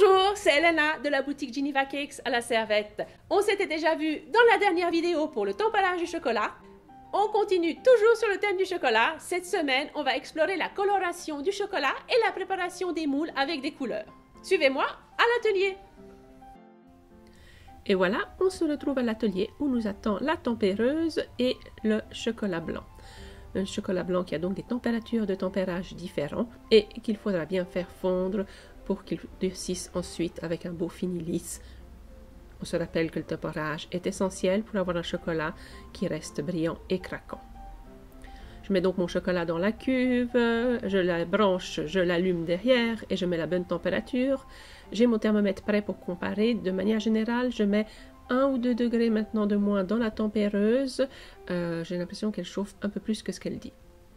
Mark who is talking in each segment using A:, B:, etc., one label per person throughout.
A: Bonjour, c'est Elena de la boutique Geneva Cakes à la Servette. On s'était déjà vu dans la dernière vidéo pour le tempérage du chocolat. On continue toujours sur le thème du chocolat. Cette semaine, on va explorer la coloration du chocolat et la préparation des moules avec des couleurs. Suivez-moi à l'atelier. Et voilà, on se retrouve à l'atelier où nous attend la tempéreuse et le chocolat blanc. Un chocolat blanc qui a donc des températures de tempérage différents et qu'il faudra bien faire fondre pour qu'il durcisse ensuite avec un beau fini lisse. On se rappelle que le tempérage est essentiel pour avoir un chocolat qui reste brillant et craquant. Je mets donc mon chocolat dans la cuve, je la branche, je l'allume derrière et je mets la bonne température. J'ai mon thermomètre prêt pour comparer. De manière générale, je mets 1 ou 2 degrés maintenant de moins dans la tempéreuse. J'ai l'impression qu'elle chauffe un peu plus que ce qu'elle dit.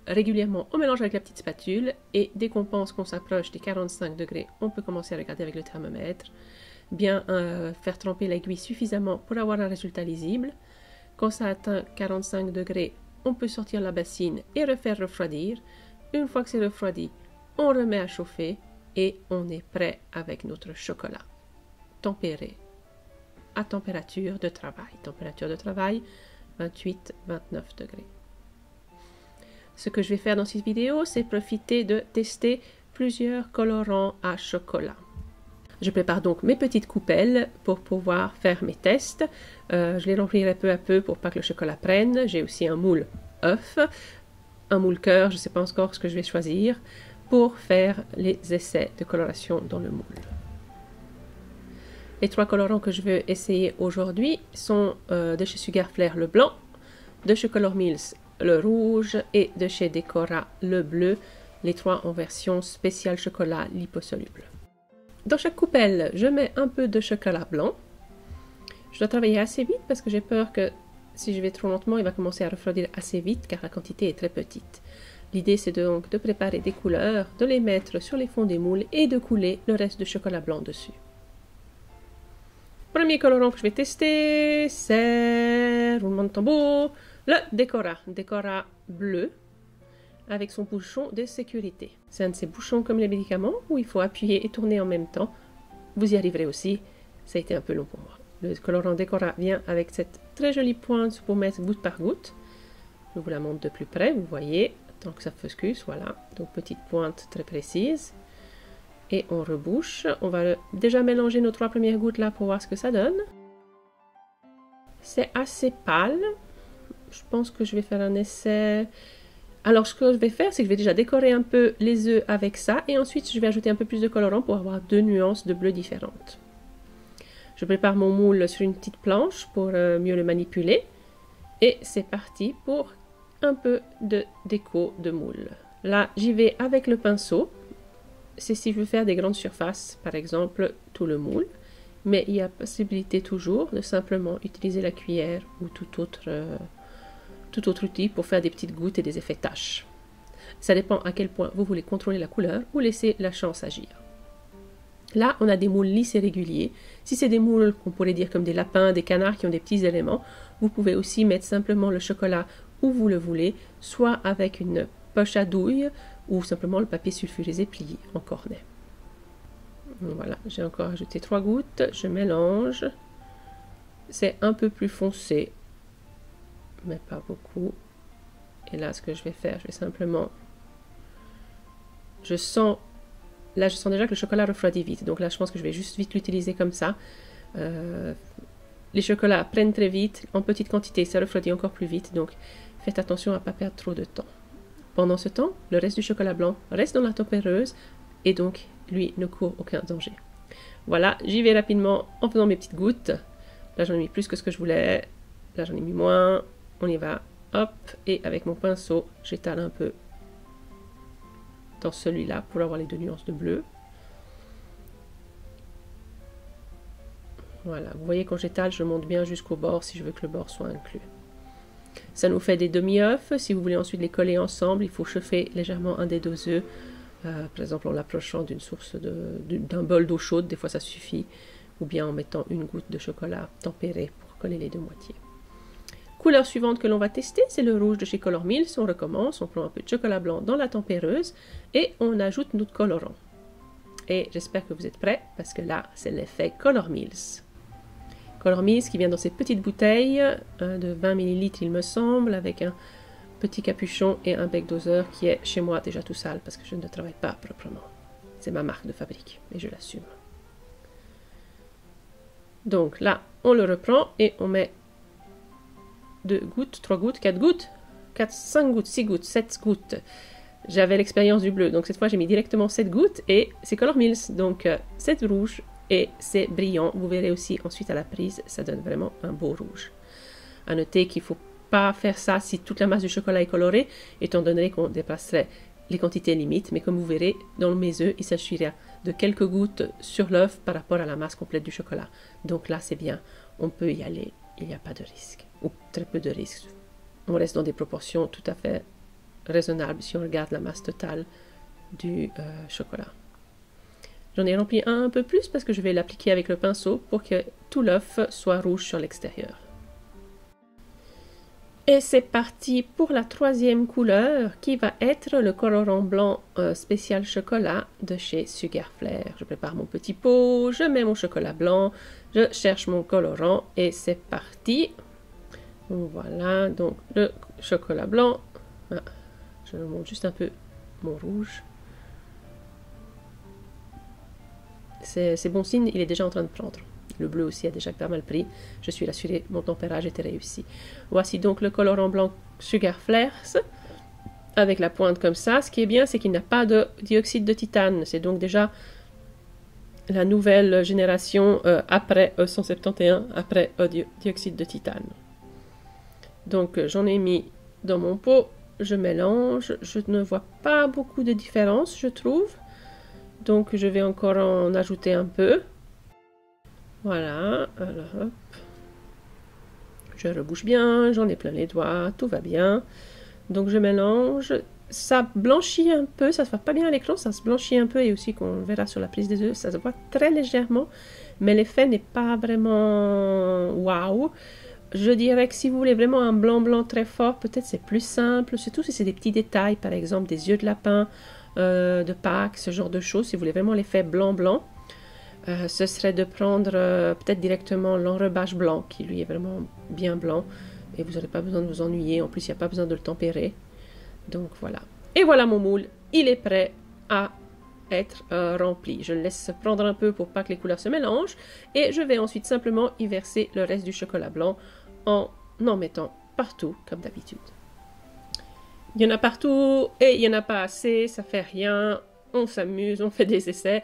A: Régulièrement, on mélange avec la petite spatule et dès qu'on pense qu'on s'approche des 45 degrés, on peut commencer à regarder avec le thermomètre. Bien faire tremper l'aiguille suffisamment pour avoir un résultat lisible. Quand ça atteint 45 degrés, on peut sortir la bassine et refaire refroidir. Une fois que c'est refroidi, on remet à chauffer et on est prêt avec notre chocolat tempéré à température de travail. Température de travail, 28-29 degrés. Ce que je vais faire dans cette vidéo, c'est profiter de tester plusieurs colorants à chocolat. Je prépare donc mes petites coupelles pour pouvoir faire mes tests. Je les remplirai peu à peu pour pas que le chocolat prenne. J'ai aussi un moule œuf, un moule cœur, je ne sais pas encore ce que je vais choisir, pour faire les essais de coloration dans le moule. Les 3 colorants que je veux essayer aujourd'hui sont de chez Sugar Flair le blanc, de chez Color Mills le rouge et de chez Decora le bleu, les 3 en version spéciale chocolat liposoluble. Dans chaque coupelle, je mets un peu de chocolat blanc. Je dois travailler assez vite parce que j'ai peur que si je vais trop lentement, il va commencer à refroidir assez vite car la quantité est très petite. L'idée c'est donc de préparer des couleurs, de les mettre sur les fonds des moules et de couler le reste de chocolat blanc dessus. Premier colorant que je vais tester, c'est, roulement de tambour, le Decora bleu avec son bouchon de sécurité. C'est un de ces bouchons comme les médicaments où il faut appuyer et tourner en même temps. Vous y arriverez aussi, ça a été un peu long pour moi. Le colorant Decora vient avec cette très jolie pointe pour mettre goutte par goutte. Je vous la montre de plus près, vous voyez, tant que ça focus, voilà. Donc petite pointe très précise. Et on rebouche. On va déjà mélanger nos 3 premières gouttes là pour voir ce que ça donne. C'est assez pâle. Je pense que je vais faire un essai. Alors ce que je vais faire, c'est que je vais déjà décorer un peu les œufs avec ça. Et ensuite, je vais ajouter un peu plus de colorant pour avoir 2 nuances de bleu différentes. Je prépare mon moule sur une petite planche pour mieux le manipuler. Et c'est parti pour un peu de déco de moule. Là, j'y vais avec le pinceau. C'est si je veux faire des grandes surfaces, par exemple tout le moule, mais il y a possibilité toujours de simplement utiliser la cuillère ou tout autre outil pour faire des petites gouttes et des effets taches. Ça dépend à quel point vous voulez contrôler la couleur ou laisser la chance agir. Là, on a des moules lisses et réguliers. Si c'est des moules qu'on pourrait dire comme des lapins, des canards qui ont des petits éléments, vous pouvez aussi mettre simplement le chocolat où vous le voulez, soit avec une poche à douille, ou simplement le papier sulfurisé plié en cornet. Voilà, j'ai encore ajouté 3 gouttes, je mélange. C'est un peu plus foncé, mais pas beaucoup. Et là, ce que je vais faire, je vais simplement... Là, je sens déjà que le chocolat refroidit vite, donc là, je pense que je vais juste vite l'utiliser comme ça. Les chocolats prennent très vite, en petite quantité, ça refroidit encore plus vite, donc faites attention à ne pas perdre trop de temps. Pendant ce temps, le reste du chocolat blanc reste dans la tempéreuse et donc, lui, ne court aucun danger. Voilà, j'y vais rapidement en faisant mes petites gouttes. Là, j'en ai mis plus que ce que je voulais. Là, j'en ai mis moins. On y va. Hop. Et avec mon pinceau, j'étale un peu dans celui-là pour avoir les 2 nuances de bleu. Voilà, vous voyez quand j'étale, je monte bien jusqu'au bord si je veux que le bord soit inclus. Ça nous fait des demi-œufs. Si vous voulez ensuite les coller ensemble, il faut chauffer légèrement un des 2 œufs. Par exemple, en l'approchant d'une source d'un bol d'eau chaude, des fois ça suffit. Ou bien en mettant une goutte de chocolat tempéré pour coller les 2 moitiés. Couleur suivante que l'on va tester, c'est le rouge de chez Color Mills. On recommence, on prend un peu de chocolat blanc dans la tempéreuse et on ajoute notre colorant. Et j'espère que vous êtes prêts, parce que là, c'est l'effet Color Meals. Color Meals qui vient dans ces petites bouteilles de 20 ml, il me semble, avec un petit capuchon et un bec doseur qui est chez moi déjà tout sale, parce que je ne travaille pas proprement. C'est ma marque de fabrique, et je l'assume. Donc là, on le reprend et on met 2 gouttes, 3 gouttes, 4 gouttes, 4, 5 gouttes, 6 gouttes, 7 gouttes. J'avais l'expérience du bleu, donc cette fois j'ai mis directement 7 gouttes et c'est Color Meals, donc 7 rouges et c'est brillant. Vous verrez aussi ensuite à la prise, ça donne vraiment un beau rouge. À noter qu'il ne faut pas faire ça si toute la masse du chocolat est colorée, étant donné qu'on dépasserait les quantités limites, mais comme vous verrez, dans mes œufs, il s'agira de quelques gouttes sur l'œuf par rapport à la masse complète du chocolat. Donc là, c'est bien, on peut y aller, il n'y a pas de risque, ou très peu de risque. On reste dans des proportions tout à fait raisonnables si on regarde la masse totale du chocolat. J'en ai rempli un peu plus parce que je vais l'appliquer avec le pinceau pour que tout l'œuf soit rouge sur l'extérieur. Et c'est parti pour la troisième couleur qui va être le colorant blanc spécial chocolat de chez Sugar Flair. Je prépare mon petit pot, je mets mon chocolat blanc, je cherche mon colorant et c'est parti. Voilà, donc le chocolat blanc. Ah, je monte juste un peu mon rouge. C'est bon signe, il est déjà en train de prendre. Le bleu aussi a déjà pas mal pris. Je suis rassurée, mon tempérage était réussi. Voici donc le colorant blanc Sugar Flair avec la pointe comme ça. Ce qui est bien, c'est qu'il n'a pas de dioxyde de titane. C'est donc déjà la nouvelle génération après E171, après dioxyde de titane. Donc j'en ai mis dans mon pot, je mélange. Je ne vois pas beaucoup de différence, je trouve. Donc je vais encore en ajouter un peu. Voilà, alors hop. Je rebouche bien, j'en ai plein les doigts, tout va bien. Donc je mélange. Ça blanchit un peu, ça se voit pas bien à l'écran, ça se blanchit un peu et aussi qu'on verra sur la prise des œufs, ça se voit très légèrement, mais l'effet n'est pas vraiment waouh. Je dirais que si vous voulez vraiment un blanc très fort, peut-être c'est plus simple, surtout si c'est des petits détails, par exemple des yeux de lapin, de Pâques, ce genre de choses. Si vous voulez vraiment l'effet blanc, ce serait de prendre peut-être directement l'enrobage blanc, qui lui est vraiment bien blanc, et vous n'aurez pas besoin de vous ennuyer. En plus, il n'y a pas besoin de le tempérer. Donc voilà. Et voilà mon moule, il est prêt à être rempli. Je le laisse prendre un peu pour pas que les couleurs se mélangent, et je vais ensuite simplement y verser le reste du chocolat blanc en mettant partout, comme d'habitude. Il y en a partout, et il n'y en a pas assez, ça fait rien, on s'amuse, on fait des essais.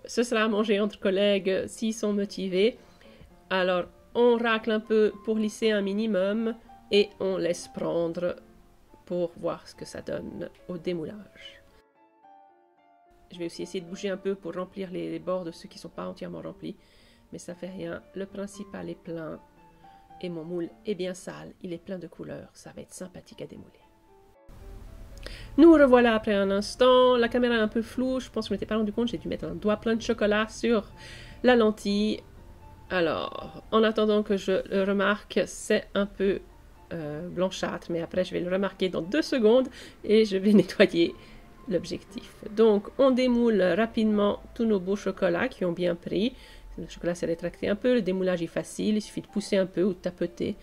A: Ce sera à manger entre collègues s'ils sont motivés. Alors, on racle un peu pour lisser un minimum et on laisse prendre pour voir ce que ça donne au démoulage. Je vais aussi essayer de bouger un peu pour remplir les bords de ceux qui ne sont pas entièrement remplis. Mais ça fait rien. Le principal est plein. Et mon moule est bien sale. Il est plein de couleurs. Ça va être sympathique à démouler. Nous revoilà après un instant. La caméra est un peu floue. Je pense que je ne m'étais pas rendu compte. J'ai dû mettre un doigt plein de chocolat sur la lentille. Alors, en attendant que je le remarque, c'est un peu blanchâtre. Mais après, je vais le remarquer dans 2 secondes. Et je vais nettoyer l'objectif. Donc, on démoule rapidement tous nos beaux chocolats qui ont bien pris. Le chocolat s'est rétracté un peu. Le démoulage est facile. Il suffit de pousser un peu ou de tapoter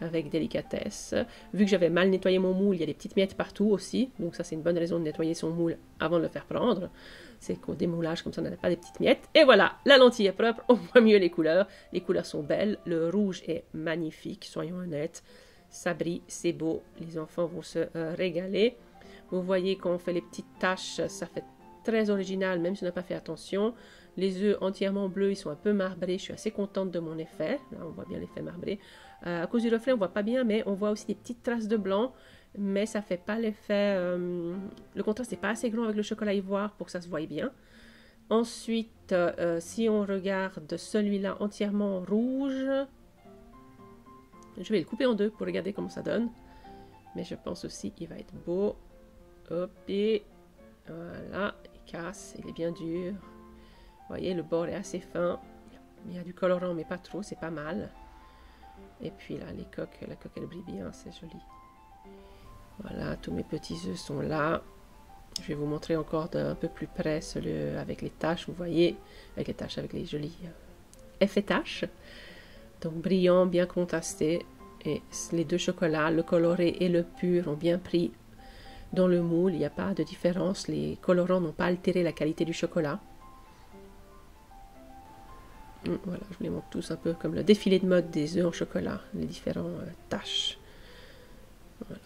A: avec délicatesse. Vu que j'avais mal nettoyé mon moule, il y a des petites miettes partout aussi. Donc ça, c'est une bonne raison de nettoyer son moule avant de le faire prendre. C'est qu'au démoulage, comme ça, on n'a pas des petites miettes. Et voilà, la lentille est propre. On voit mieux les couleurs. Les couleurs sont belles. Le rouge est magnifique, soyons honnêtes. Ça brille, c'est beau. Les enfants vont se régaler. Vous voyez quand on fait les petites taches, ça fait très original, même si on n'a pas fait attention. Les œufs entièrement bleus, ils sont un peu marbrés. Je suis assez contente de mon effet. Là, on voit bien l'effet marbré. À cause du reflet, on ne voit pas bien, mais on voit aussi des petites traces de blanc. Mais ça ne fait pas l'effet... le contraste n'est pas assez grand avec le chocolat ivoire pour que ça se voie bien. Ensuite, si on regarde celui-là entièrement rouge, je vais le couper en 2 pour regarder comment ça donne. Mais je pense aussi qu'il va être beau. Hop, et voilà, il casse, il est bien dur. Vous voyez, le bord est assez fin. Il y a du colorant, mais pas trop, c'est pas mal. Et puis là, les coques, la coque, elle brille bien, c'est joli. Voilà, tous mes petits œufs sont là. Je vais vous montrer encore d'un peu plus près avec les taches, vous voyez, avec les taches, avec les jolis effets taches. Donc brillant, bien contrasté. Et les deux chocolats, le coloré et le pur, ont bien pris dans le moule. Il n'y a pas de différence. Les colorants n'ont pas altéré la qualité du chocolat. Voilà, je vous les montre tous un peu comme le défilé de mode des œufs en chocolat, les différentes taches. Voilà.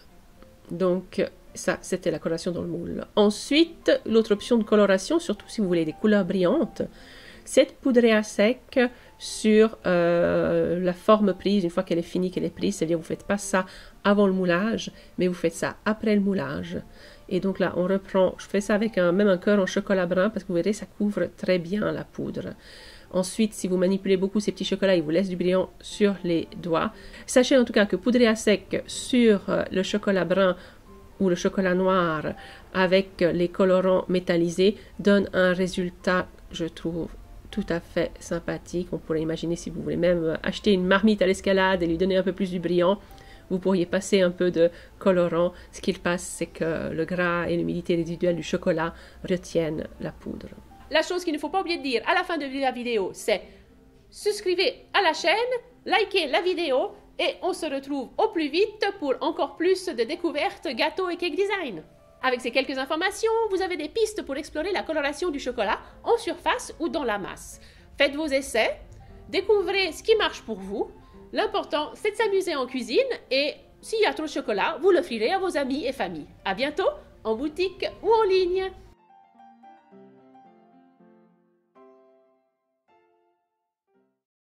A: Donc, ça, c'était la coloration dans le moule. Ensuite, l'autre option de coloration, surtout si vous voulez des couleurs brillantes, c'est de poudrer à sec sur la forme prise. Une fois qu'elle est finie, qu'elle est prise, c'est-à-dire vous ne faites pas ça avant le moulage, mais vous faites ça après le moulage. Et donc là, on reprend, je fais ça avec même un cœur en chocolat brun, parce que vous verrez, ça couvre très bien la poudre. Ensuite, si vous manipulez beaucoup ces petits chocolats, ils vous laissent du brillant sur les doigts. Sachez en tout cas que poudrer à sec sur le chocolat brun ou le chocolat noir avec les colorants métallisés donne un résultat, je trouve, tout à fait sympathique. On pourrait imaginer, si vous voulez même acheter une marmite à l'escalade et lui donner un peu plus du brillant, vous pourriez passer un peu de colorant. Ce qu'il passe, c'est que le gras et l'humidité résiduelle du chocolat retiennent la poudre. La chose qu'il ne faut pas oublier de dire à la fin de la vidéo, c'est souscrivez à la chaîne, likez la vidéo et on se retrouve au plus vite pour encore plus de découvertes gâteaux et cake design. Avec ces quelques informations, vous avez des pistes pour explorer la coloration du chocolat en surface ou dans la masse. Faites vos essais, découvrez ce qui marche pour vous. L'important, c'est de s'amuser en cuisine et s'il y a trop de chocolat, vous l'offrirez à vos amis et familles. À bientôt, en boutique ou en ligne.